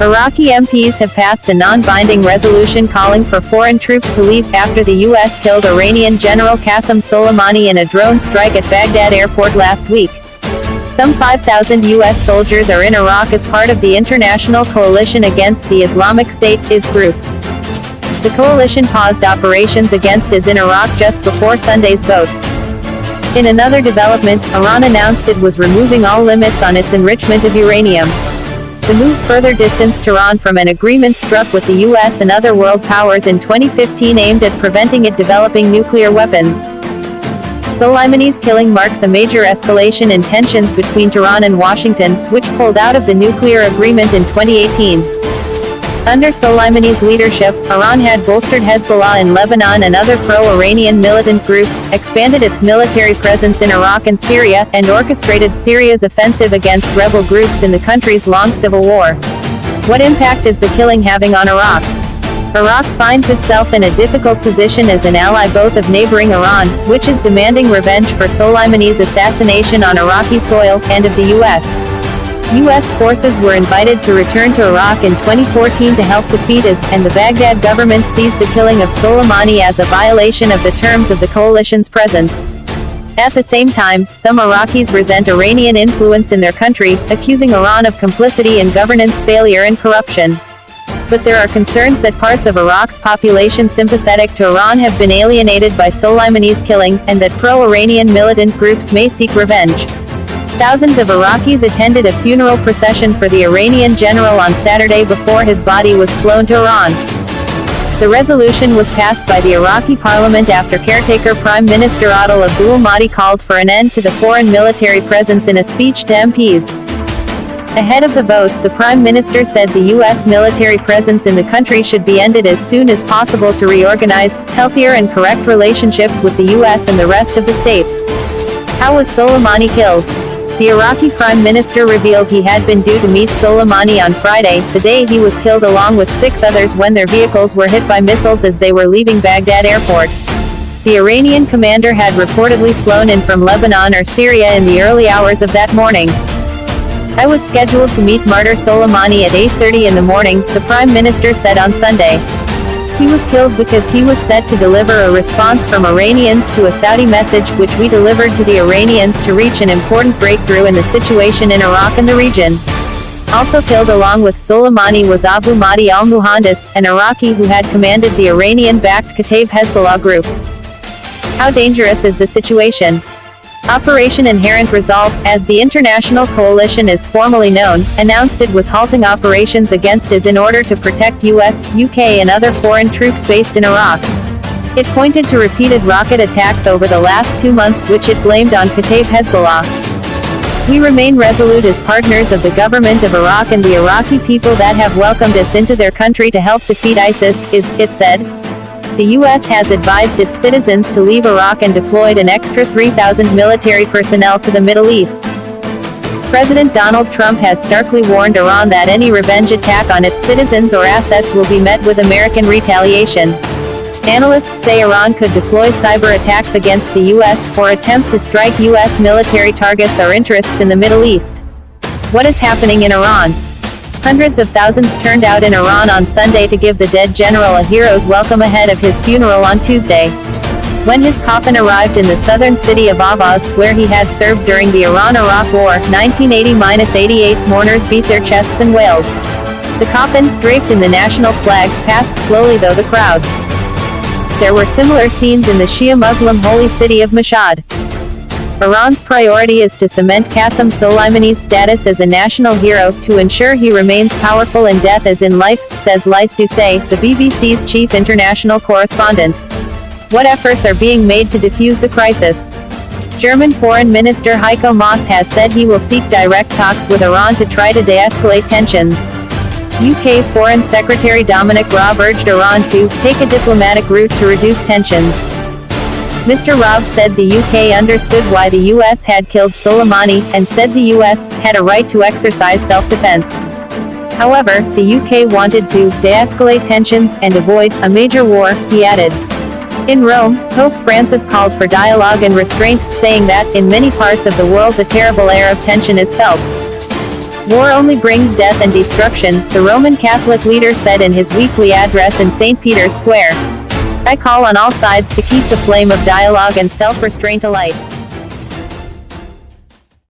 Iraqi MPs have passed a non-binding resolution calling for foreign troops to leave after the U.S. killed Iranian General Qasem Soleimani in a drone strike at Baghdad airport last week. Some 5,000 U.S. soldiers are in Iraq as part of the International Coalition Against the Islamic State (IS) group. The coalition paused operations against IS in Iraq just before Sunday's vote. In another development, Iran announced it was removing all limits on its enrichment of uranium. The move further distanced Iran from an agreement struck with the U.S. and other world powers in 2015 aimed at preventing it developing nuclear weapons. Soleimani's killing marks a major escalation in tensions between Tehran and Washington, which pulled out of the nuclear agreement in 2018. Under Soleimani's leadership, Iran had bolstered Hezbollah in Lebanon and other pro-Iranian militant groups, expanded its military presence in Iraq and Syria, and orchestrated Syria's offensive against rebel groups in the country's long civil war. What impact is the killing having on Iraq? Iraq finds itself in a difficult position as an ally both of neighboring Iran, which is demanding revenge for Soleimani's assassination on Iraqi soil, and of the U.S. U.S. forces were invited to return to Iraq in 2014 to help defeat IS, and the Baghdad government sees the killing of Soleimani as a violation of the terms of the coalition's presence. At the same time, some Iraqis resent Iranian influence in their country, accusing Iran of complicity in governance failure and corruption. But there are concerns that parts of Iraq's population sympathetic to Iran have been alienated by Soleimani's killing, and that pro-Iranian militant groups may seek revenge. Thousands of Iraqis attended a funeral procession for the Iranian general on Saturday before his body was flown to Iran. The resolution was passed by the Iraqi parliament after caretaker Prime Minister Adel Abdul Mahdi called for an end to the foreign military presence in a speech to MPs. Ahead of the vote, the Prime Minister said the U.S. military presence in the country should be ended as soon as possible to reorganize healthier and correct relationships with the U.S. and the rest of the states. How was Soleimani killed? The Iraqi Prime Minister revealed he had been due to meet Soleimani on Friday, the day he was killed along with 6 others when their vehicles were hit by missiles as they were leaving Baghdad airport. The Iranian commander had reportedly flown in from Lebanon or Syria in the early hours of that morning. I was scheduled to meet Martyr Soleimani at 8:30 in the morning, the Prime Minister said on Sunday. He was killed because he was set to deliver a response from Iranians to a Saudi message which we delivered to the Iranians to reach an important breakthrough in the situation in Iraq and the region. Also killed along with Soleimani was Abu Mahdi al-Muhandis, an Iraqi who had commanded the Iranian-backed Kataib Hezbollah group. How dangerous is the situation? Operation Inherent Resolve, as the International Coalition is formally known, announced it was halting operations against IS in order to protect US, UK and other foreign troops based in Iraq. It pointed to repeated rocket attacks over the last 2 months which it blamed on Kataib Hezbollah. We remain resolute as partners of the government of Iraq and the Iraqi people that have welcomed us into their country to help defeat ISIS, it said. The U.S. has advised its citizens to leave Iraq and deployed an extra 3,000 military personnel to the Middle East. President Donald Trump has starkly warned Iran that any revenge attack on its citizens or assets will be met with American retaliation. Analysts say Iran could deploy cyber attacks against the U.S. or attempt to strike U.S. military targets or interests in the Middle East. What is happening in Iran? Hundreds of thousands turned out in Iran on Sunday to give the dead general a hero's welcome ahead of his funeral on Tuesday. When his coffin arrived in the southern city of Ahvaz, where he had served during the Iran-Iraq War, 1980-88, mourners beat their chests and wailed. The coffin, draped in the national flag, passed slowly though the crowds. There were similar scenes in the Shia Muslim holy city of Mashhad. Iran's priority is to cement Qasem Soleimani's status as a national hero, to ensure he remains powerful in death as in life, says Lys Doucet, the BBC's chief international correspondent. What efforts are being made to defuse the crisis? German Foreign Minister Heiko Maas has said he will seek direct talks with Iran to try to de-escalate tensions. UK Foreign Secretary Dominic Raab urged Iran to take a diplomatic route to reduce tensions. Mr. Raab said the UK understood why the US had killed Soleimani, and said the US had a right to exercise self-defense. However, the UK wanted to de-escalate tensions and avoid a major war, he added. In Rome, Pope Francis called for dialogue and restraint, saying that, in many parts of the world the terrible air of tension is felt. War only brings death and destruction, the Roman Catholic leader said in his weekly address in St. Peter's Square. I call on all sides to keep the flame of dialogue and self-restraint alight.